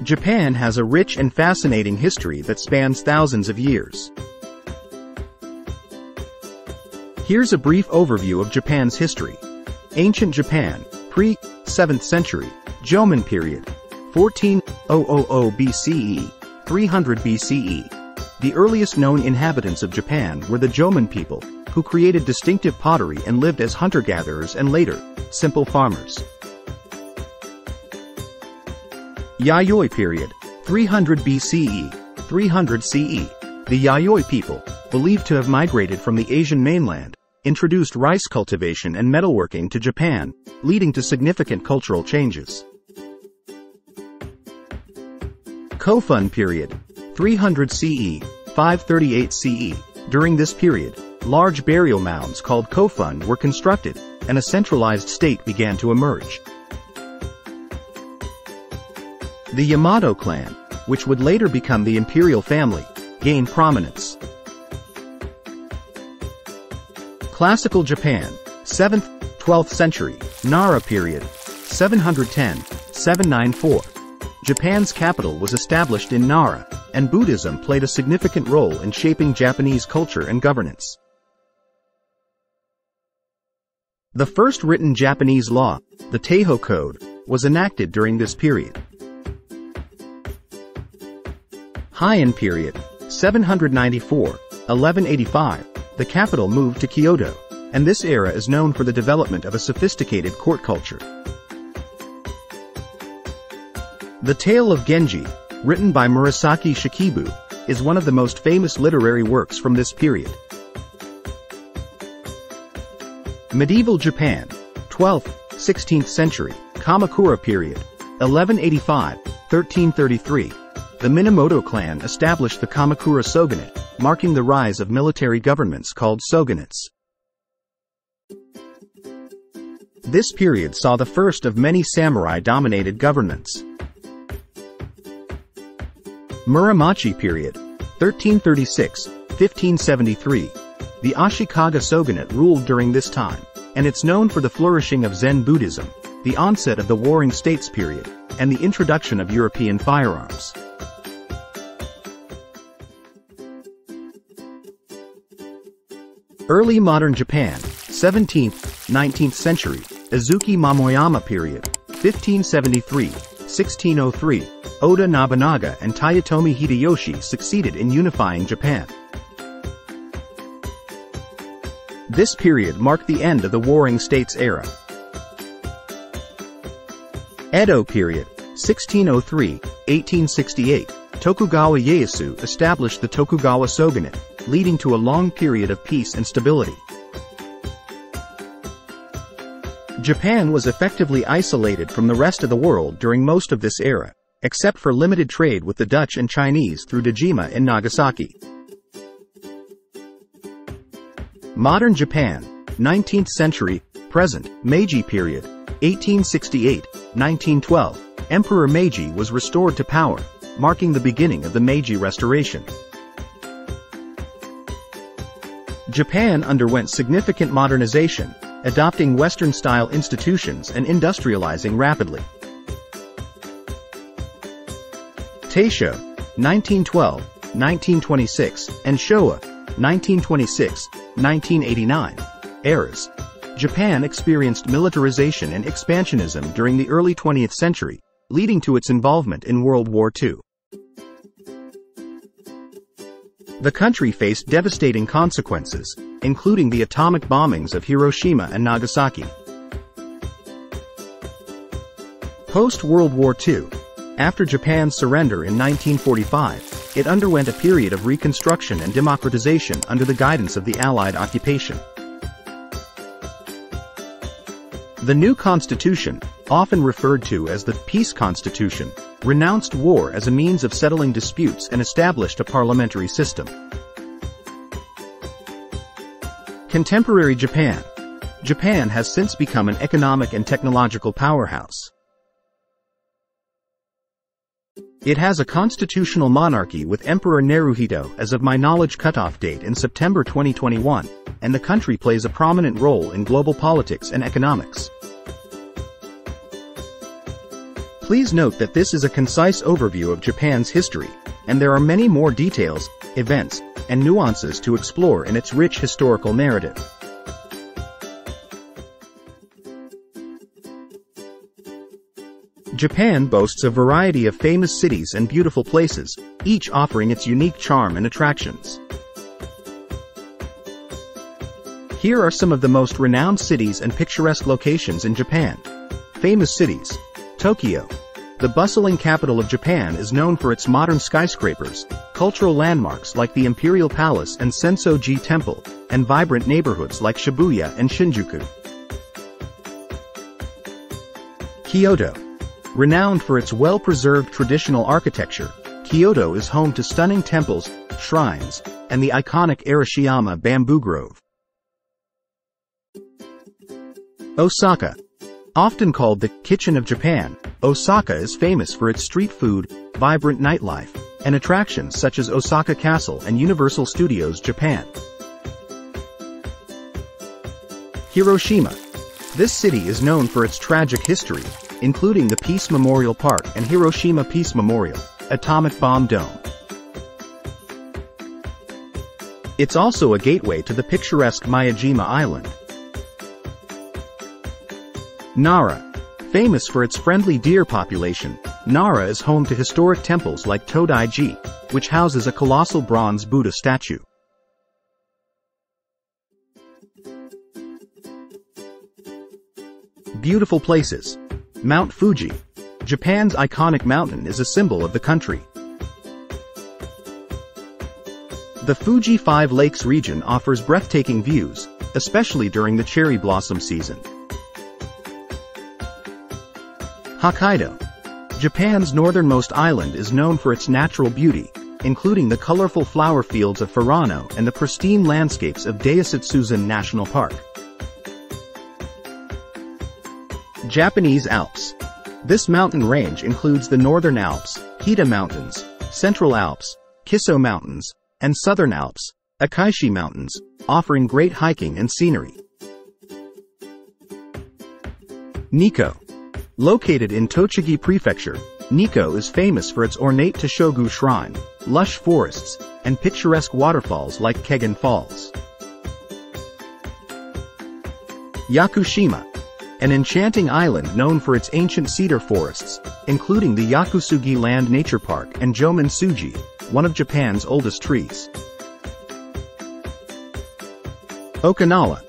Japan has a rich and fascinating history that spans thousands of years. Here's a brief overview of Japan's history. Ancient Japan, pre-7th century, Jomon period, 1400 BCE, 300 BCE. The earliest known inhabitants of Japan were the Jomon people, who created distinctive pottery and lived as hunter-gatherers and later, simple farmers. Yayoi period, 300 BCE, 300 CE. The Yayoi people, believed to have migrated from the Asian mainland, introduced rice cultivation and metalworking to Japan, leading to significant cultural changes. Kofun period, 300 CE, 538 CE. During this period, large burial mounds called kofun were constructed, and a centralized state began to emerge. The Yamato clan, which would later become the imperial family, gained prominence. Classical Japan, 7th, 12th century, Nara period, 710-794. Japan's capital was established in Nara, and Buddhism played a significant role in shaping Japanese culture and governance. The first written Japanese law, the Teiho Code, was enacted during this period. Heian period, 794-1185, the capital moved to Kyoto, and this era is known for the development of a sophisticated court culture. The Tale of Genji, written by Murasaki Shikibu, is one of the most famous literary works from this period. Medieval Japan, 12th, 16th century, Kamakura period, 1185-1333. The Minamoto clan established the Kamakura shogunate, marking the rise of military governments called shogunates. This period saw the first of many samurai-dominated governments. Muromachi period, 1336-1573. The Ashikaga shogunate ruled during this time, and it's known for the flourishing of Zen Buddhism, the onset of the Warring States period, and the introduction of European firearms. Early modern Japan, 17th, 19th century, Azuchi Momoyama period, 1573-1603, Oda Nobunaga and Toyotomi Hideyoshi succeeded in unifying Japan. This period marked the end of the Warring States era. Edo period, 1603-1868, Tokugawa Ieyasu established the Tokugawa shogunate, leading to a long period of peace and stability. Japan was effectively isolated from the rest of the world during most of this era, except for limited trade with the Dutch and Chinese through Dejima and Nagasaki. Modern Japan, 19th century, present, Meiji period, 1868-1912, Emperor Meiji was restored to power, marking the beginning of the Meiji Restoration. Japan underwent significant modernization, adopting Western-style institutions and industrializing rapidly. Taisho, 1912-1926, and Showa, 1926-1989, eras. Japan experienced militarization and expansionism during the early 20th century, leading to its involvement in World War II. The country faced devastating consequences, including the atomic bombings of Hiroshima and Nagasaki. Post-World War II, after Japan's surrender in 1945, it underwent a period of reconstruction and democratization under the guidance of the Allied occupation. The new constitution, often referred to as the Peace Constitution, renounced war as a means of settling disputes and established a parliamentary system. Contemporary Japan. Japan has since become an economic and technological powerhouse. It has a constitutional monarchy with Emperor Naruhito as of my knowledge cutoff date in September 2021, and the country plays a prominent role in global politics and economics. Please note that this is a concise overview of Japan's history, and there are many more details, events, and nuances to explore in its rich historical narrative. Japan boasts a variety of famous cities and beautiful places, each offering its unique charm and attractions. Here are some of the most renowned cities and picturesque locations in Japan. Famous cities. Tokyo. The bustling capital of Japan is known for its modern skyscrapers, cultural landmarks like the Imperial Palace and Sensoji Temple, and vibrant neighborhoods like Shibuya and Shinjuku. Kyoto. Renowned for its well-preserved traditional architecture, Kyoto is home to stunning temples, shrines, and the iconic Arashiyama bamboo grove. Osaka. Often called the kitchen of Japan, Osaka is famous for its street food, vibrant nightlife, and attractions such as Osaka Castle and Universal Studios Japan. Hiroshima. This city is known for its tragic history, including the Peace Memorial Park and Hiroshima Peace Memorial, atomic bomb dome. It's also a gateway to the picturesque Miyajima Island. Nara. Famous for its friendly deer population, Nara is home to historic temples like Todaiji, which houses a colossal bronze Buddha statue. Beautiful places. Mount Fuji. Japan's iconic mountain is a symbol of the country. The Fuji Five Lakes region offers breathtaking views, especially during the cherry blossom season. Hokkaido. Japan's northernmost island is known for its natural beauty, including the colorful flower fields of Furano and the pristine landscapes of Daisetsuzan National Park. Japanese Alps. This mountain range includes the Northern Alps, Hida Mountains, Central Alps, Kiso Mountains, and Southern Alps, Akaishi Mountains, offering great hiking and scenery. Nikko. Located in Tochigi Prefecture, Nikko is famous for its ornate Toshogu Shrine, lush forests, and picturesque waterfalls like Kegon Falls. Yakushima. An enchanting island known for its ancient cedar forests, including the Yakusugi Land Nature Park and Jomen Suji, one of Japan's oldest trees. Okinawa.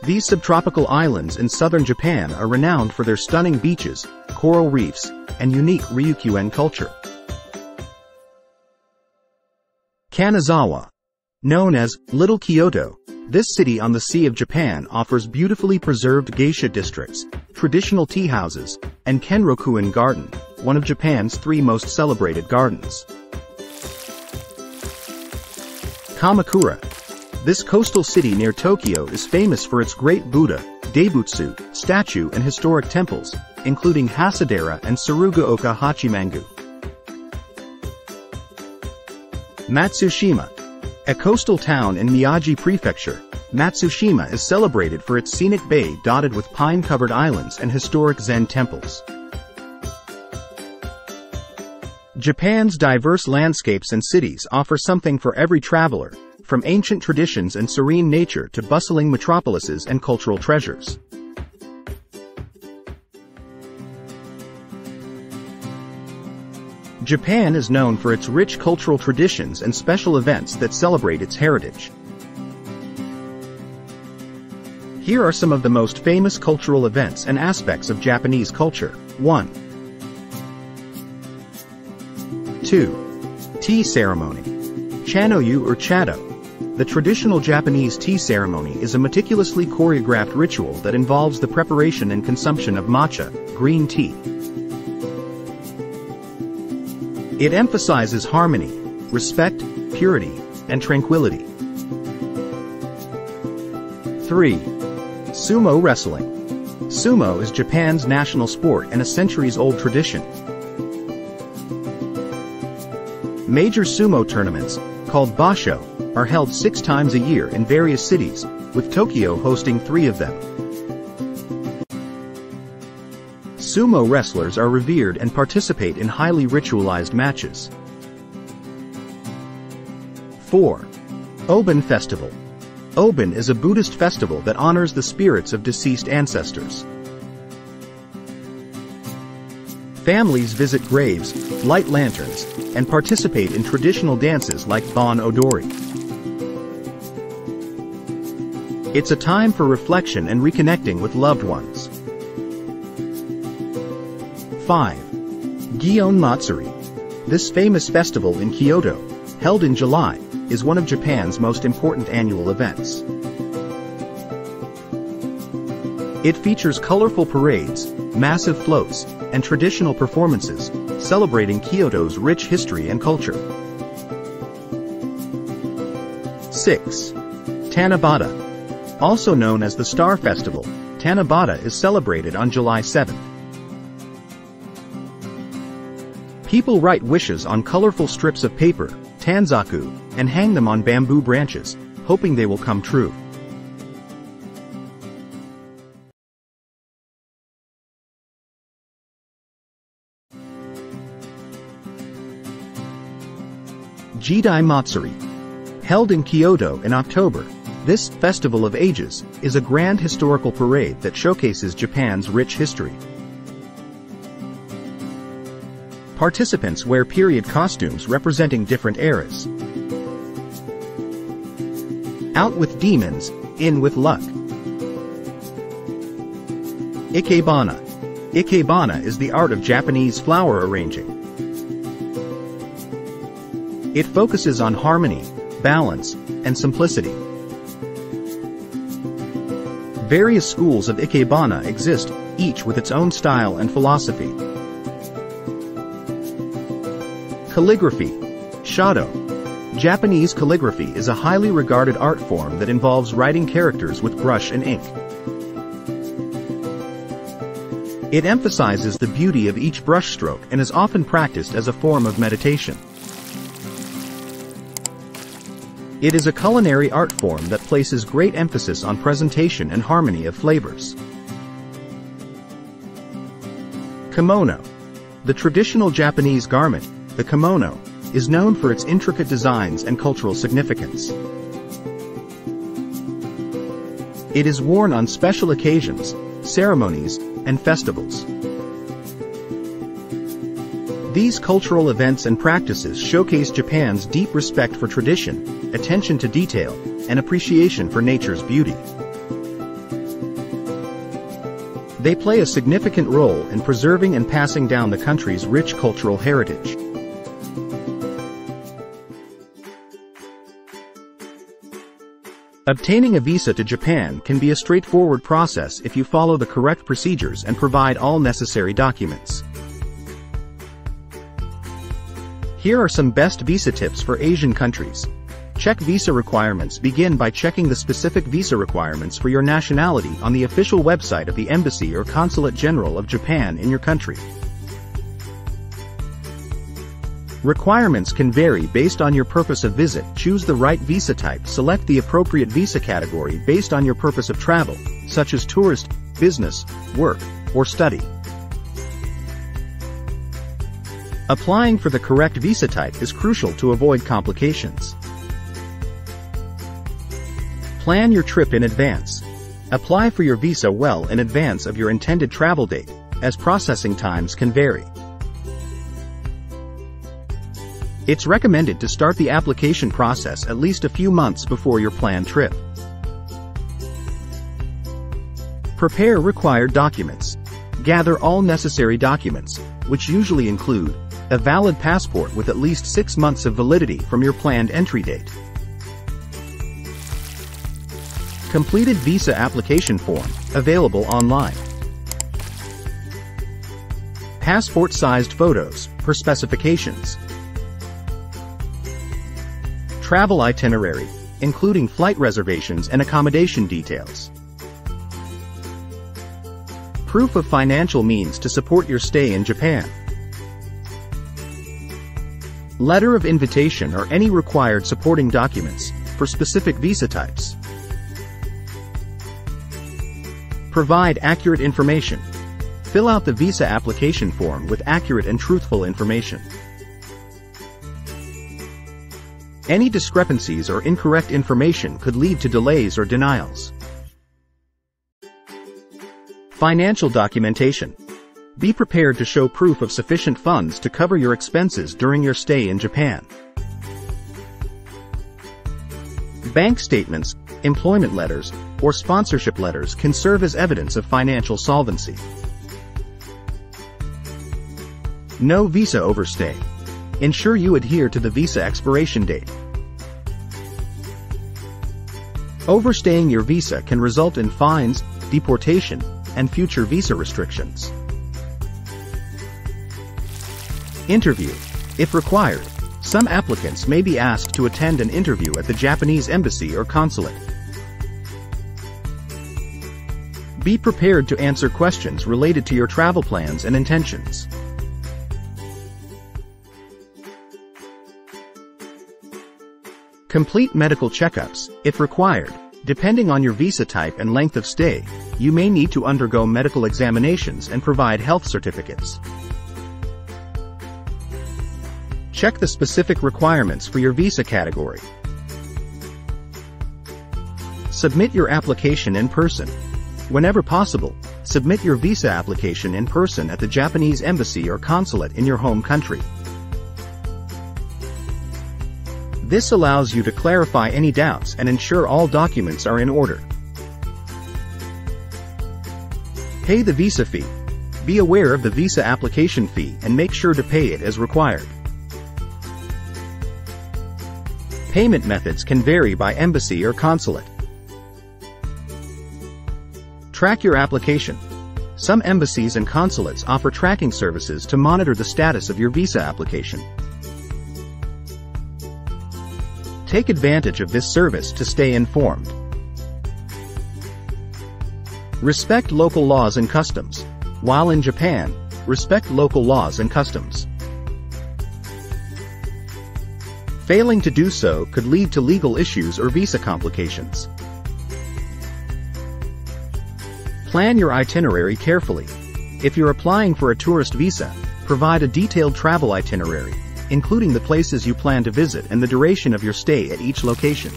These subtropical islands in southern Japan are renowned for their stunning beaches, coral reefs, and unique Ryukyuan culture. Kanazawa. Known as Little Kyoto, this city on the Sea of Japan offers beautifully preserved geisha districts, traditional tea houses, and Kenroku-in Garden, one of Japan's 3 most celebrated gardens. Kamakura. This coastal city near Tokyo is famous for its great Buddha, Daibutsu, statue and historic temples, including Hasadera and Tsurugaoka Hachimangu. Matsushima. A coastal town in Miyagi Prefecture, Matsushima is celebrated for its scenic bay dotted with pine-covered islands and historic Zen temples. Japan's diverse landscapes and cities offer something for every traveler, from ancient traditions and serene nature to bustling metropolises and cultural treasures. Japan is known for its rich cultural traditions and special events that celebrate its heritage. Here are some of the most famous cultural events and aspects of Japanese culture. 1. 2. Tea ceremony. Chanoyu or Chado. The traditional Japanese tea ceremony is a meticulously choreographed ritual that involves the preparation and consumption of matcha, green tea. It emphasizes harmony, respect, purity, and tranquility. 3. Sumo wrestling. Sumo is Japan's national sport and a centuries-old tradition. Major sumo tournaments, called basho, are held 6 times a year in various cities, with Tokyo hosting 3 of them. Sumo wrestlers are revered and participate in highly ritualized matches. 4. Obon Festival. Obon is a Buddhist festival that honors the spirits of deceased ancestors. Families visit graves, light lanterns, and participate in traditional dances like Bon Odori. It's a time for reflection and reconnecting with loved ones. 5. Gion Matsuri. This famous festival in Kyoto, held in July, is one of Japan's most important annual events. It features colorful parades, massive floats, and traditional performances, celebrating Kyoto's rich history and culture. 6. Tanabata. Also known as the Star Festival, Tanabata is celebrated on July 7th. People write wishes on colorful strips of paper, tanzaku, and hang them on bamboo branches, hoping they will come true. Jidai Matsuri. Held in Kyoto in October, this Festival of Ages is a grand historical parade that showcases Japan's rich history. Participants wear period costumes representing different eras. Out with demons, in with luck. Ikebana. Ikebana is the art of Japanese flower arranging. It focuses on harmony, balance, and simplicity. Various schools of Ikebana exist, each with its own style and philosophy. Calligraphy. Shado. Japanese calligraphy is a highly regarded art form that involves writing characters with brush and ink. It emphasizes the beauty of each brushstroke and is often practiced as a form of meditation. It is a culinary art form that places great emphasis on presentation and harmony of flavors. Kimono. The traditional Japanese garment, the kimono, is known for its intricate designs and cultural significance. It is worn on special occasions, ceremonies, and festivals. These cultural events and practices showcase Japan's deep respect for tradition, attention to detail, and appreciation for nature's beauty. They play a significant role in preserving and passing down the country's rich cultural heritage. Obtaining a visa to Japan can be a straightforward process if you follow the correct procedures and provide all necessary documents. Here are some best visa tips for Asian countries. Check visa requirements. Begin by checking the specific visa requirements for your nationality on the official website of the Embassy or Consulate General of Japan in your country. Requirements can vary based on your purpose of visit. Choose the right visa type. Select the appropriate visa category based on your purpose of travel, such as tourist, business, work, or study. Applying for the correct visa type is crucial to avoid complications. Plan your trip in advance. Apply for your visa well in advance of your intended travel date, as processing times can vary. It's recommended to start the application process at least a few months before your planned trip. Prepare required documents. Gather all necessary documents, which usually include a valid passport with at least 6 months of validity from your planned entry date. Completed visa application form, available online. Passport-sized photos, per specifications. Travel itinerary, including flight reservations and accommodation details. Proof of financial means to support your stay in Japan. Letter of invitation or any required supporting documents, for specific visa types. Provide accurate information. Fill out the visa application form with accurate and truthful information. Any discrepancies or incorrect information could lead to delays or denials. Financial documentation. Be prepared to show proof of sufficient funds to cover your expenses during your stay in Japan. Bank statements, employment letters, or sponsorship letters can serve as evidence of financial solvency. No visa overstay. Ensure you adhere to the visa expiration date. Overstaying your visa can result in fines, deportation, and future visa restrictions. Interview. If required, some applicants may be asked to attend an interview at the Japanese embassy or consulate. Be prepared to answer questions related to your travel plans and intentions. Complete medical checkups, if required. Depending on your visa type and length of stay, you may need to undergo medical examinations and provide health certificates. Check the specific requirements for your visa category. Submit your application in person. Whenever possible, submit your visa application in person at the Japanese embassy or consulate in your home country. This allows you to clarify any doubts and ensure all documents are in order. Pay the visa fee. Be aware of the visa application fee and make sure to pay it as required. Payment methods can vary by embassy or consulate. Track your application. Some embassies and consulates offer tracking services to monitor the status of your visa application. Take advantage of this service to stay informed. Respect local laws and customs. While in Japan, respect local laws and customs. Failing to do so could lead to legal issues or visa complications. Plan your itinerary carefully. If you're applying for a tourist visa, provide a detailed travel itinerary, including the places you plan to visit and the duration of your stay at each location.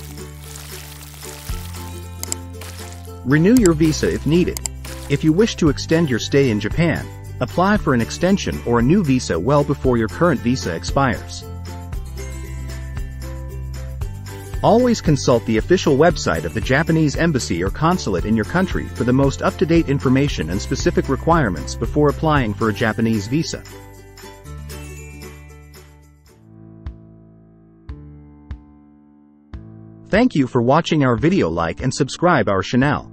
Renew your visa if needed. If you wish to extend your stay in Japan, apply for an extension or a new visa well before your current visa expires. Always consult the official website of the Japanese embassy or consulate in your country for the most up-to-date information and specific requirements before applying for a Japanese visa. Thank you for watching our video. Like and subscribe our channel.